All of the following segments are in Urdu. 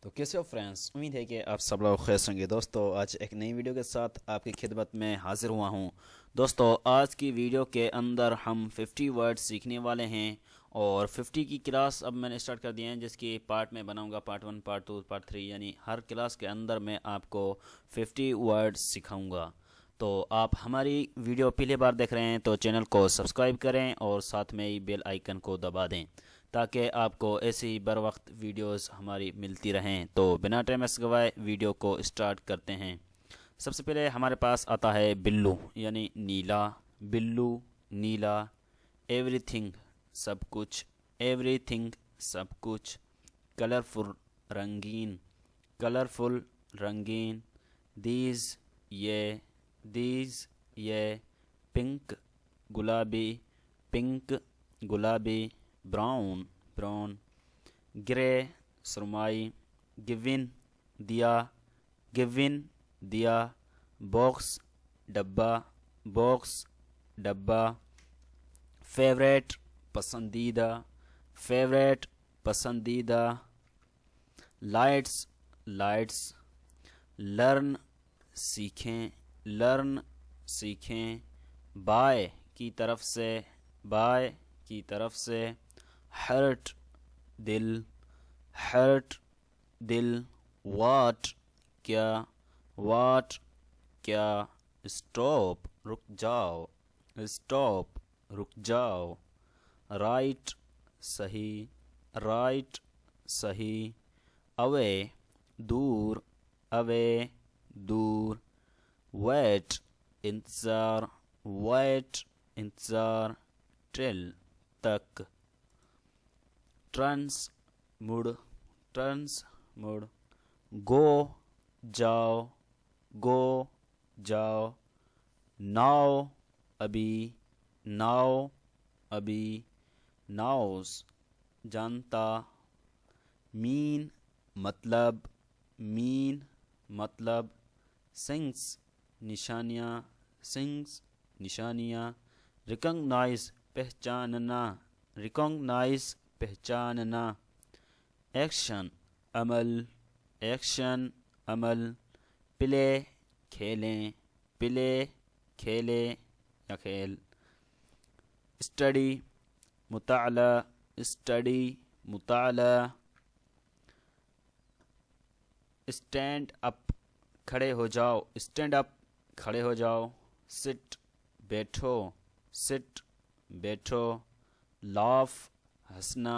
تو کیسے ہو فرینڈس، امید ہے کہ آپ سب لوگ خیر ہوں گے۔ دوستو آج ایک نئی ویڈیو کے ساتھ آپ کی خدمت میں حاضر ہوا ہوں۔ دوستو آج کی ویڈیو کے اندر ہم 50 ورڈ سیکھنے والے ہیں، اور 50 کی کلاس اب میں نے اسٹارٹ کر دی ہے، جس کی پارٹ میں بناؤں گا، پارٹ 1 پارٹ 2 پارٹ 3، یعنی ہر کلاس کے اندر میں آپ کو 50 ورڈ سکھاؤں گا۔ تو آپ ہماری ویڈیو پہلی بار دیکھ رہے ہیں تو چینل کو سبسکرائب کریں اور ساتھ میں ہی بیل آئیکن کو دبا دیں تاکہ آپ کو ایسی بر وقت ویڈیوز ہماری ملتی رہیں۔ تو بنا ٹائم ویسٹ گوائے ویڈیو کو اسٹارٹ کرتے ہیں۔ سب سے پہلے ہمارے پاس آتا ہے بلو، یعنی نیلا۔ بلو، نیلا، ایوری تھنگ سب کچھ، ایوری تھنگ سب کچھ، کلرفل رنگین، کلرفل رنگین، دیز یہ، پنک گلابی، پنک گلابی، براؤن براؤن، گرے سرمائی، گیون دیا، گیون دیا، باکس ڈبہ، باکس ڈبہ، فیوریٹ پسندیدہ، فیوریٹ پسندیدہ، لائٹس لائٹس، لرن سیکھیں، لرن سیکھیں، بائے کی طرف سے، بائے کی طرف سے، ہرٹ دل، ہرٹ دل، واٹ کیا، واٹ کیا، اسٹاپ رک جاؤ، اسٹاپ رک جاؤ، رائٹ صحیح، رائٹ صحیح، اوے دور، اوے دور، ویٹ انتظار، ویٹ انتظار، ٹل تک، ٹرنس مڑ، ٹرنس مڑ، گو جاؤ، گو جاؤ، ناؤ ابھی، ناؤ ابھی، ناؤز جانتا، مین مطلب، مین مطلب، سنگس نشانیاں، سنگس نشانیاں، ریکگنائز پہچاننا، ریکگنائز پہچاننا، ایکشن عمل، ایکشن عمل، پلے کھیلیں، پلے کھیلیں یا کھیل، اسٹڈی مطالعہ، اسٹڈی مطالعہ، اسٹینڈ اپ کھڑے ہو جاؤ، اسٹینڈ اپ کھڑے ہو جاؤ، سٹ بیٹھو، سٹ بیٹھو، لاف ہنسنا،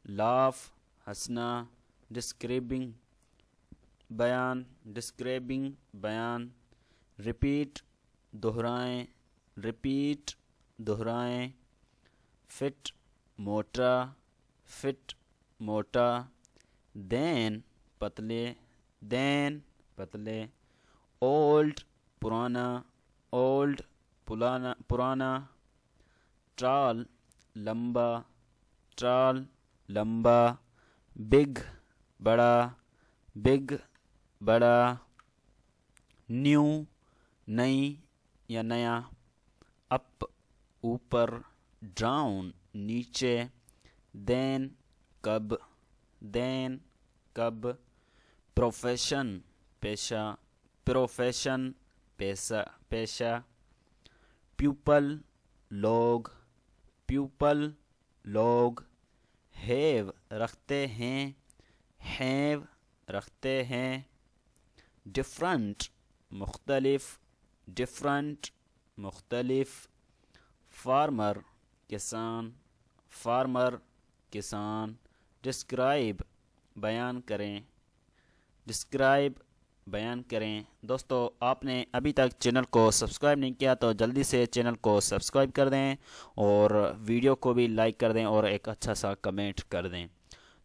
لاف ہنسنا، ڈسکرائبنگ بیان، ڈسکرائبنگ بیان، ریپیٹ دہرائیں، ریپیٹ دہرائیں، فٹ موٹا، فٹ موٹا، دین پتلے، دین پتلے، اولڈ پرانا، اولڈ پرانا، ٹال لمبا، ٹال لمبا، بگ بڑا، بگ بڑا، نیو نئی یا نیا، اپ اوپر، ڈاؤن نیچے، دین کب، دین کب، پروفیشن پیشہ، پروفیشن پیشہ، پیشہ، پیپل لوگ، پیپل لوگ، ہیو رکھتے ہیں، ہیو رکھتے ہیں، ڈفرنٹ مختلف، ڈفرنٹ مختلف، فارمر کسان، فارمر کسان، ڈسکرائب بیان کریں، ڈسکرائب بیان کریں۔ دوستو آپ نے ابھی تک چینل کو سبسکرائب نہیں کیا تو جلدی سے چینل کو سبسکرائب کر دیں، اور ویڈیو کو بھی لائک کر دیں اور ایک اچھا سا کمنٹ کر دیں۔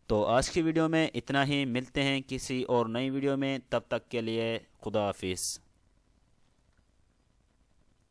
تو آج کی ویڈیو میں اتنا ہی، ملتے ہیں کسی اور نئی ویڈیو میں، تب تک کے لیے خدا حافظ۔